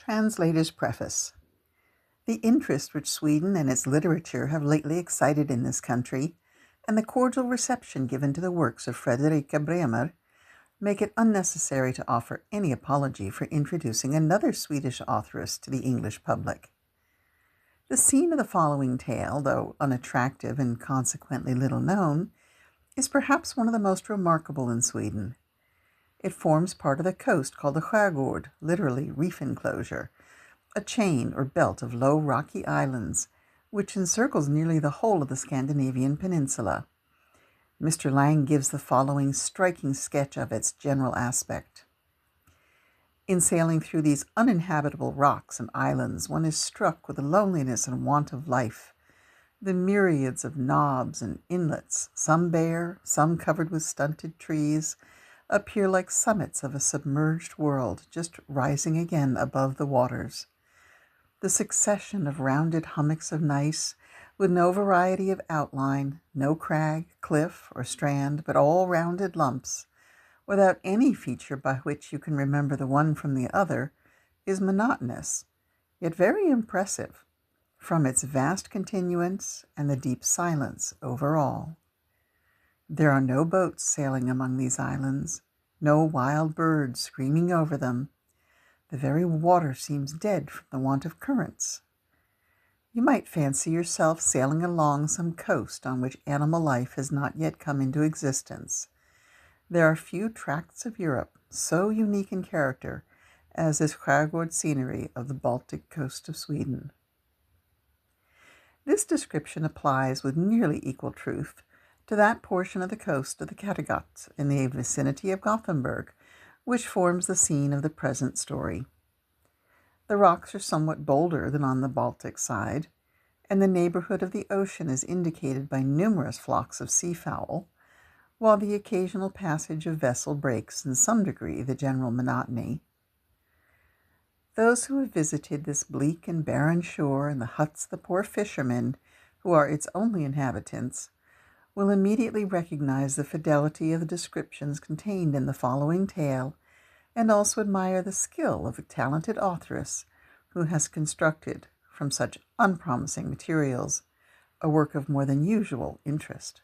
Translator's Preface. The interest which Sweden and its literature have lately excited in this country, and the cordial reception given to the works of Fredrika Bremer, make it unnecessary to offer any apology for introducing another Swedish authoress to the English public. The scene of the following tale, though unattractive and consequently little known, is perhaps one of the most remarkable in Sweden. It forms part of the coast called the Skärgård, literally reef enclosure, a chain or belt of low rocky islands, which encircles nearly the whole of the Scandinavian peninsula. Mr. Lang gives the following striking sketch of its general aspect. In sailing through these uninhabitable rocks and islands, one is struck with the loneliness and want of life. The myriads of knobs and inlets, some bare, some covered with stunted trees, appear like summits of a submerged world just rising again above the waters. The succession of rounded hummocks of gneiss, with no variety of outline, no crag, cliff, or strand, but all rounded lumps, without any feature by which you can remember the one from the other, is monotonous, yet very impressive, from its vast continuance and the deep silence over all. There are no boats sailing among these islands, no wild birds screaming over them. The very water seems dead from the want of currents. You might fancy yourself sailing along some coast on which animal life has not yet come into existence. There are few tracts of Europe so unique in character as this Skärgård scenery of the Baltic coast of Sweden. This description applies with nearly equal truth to that portion of the coast of the Kattegat in the vicinity of Gothenburg, which forms the scene of the present story. The rocks are somewhat bolder than on the Baltic side, and the neighborhood of the ocean is indicated by numerous flocks of seafowl, while the occasional passage of vessel breaks in some degree the general monotony. Those who have visited this bleak and barren shore and the huts of the poor fishermen, who are its only inhabitants, will immediately recognize the fidelity of the descriptions contained in the following tale, and also admire the skill of a talented authoress who has constructed, from such unpromising materials, a work of more than usual interest.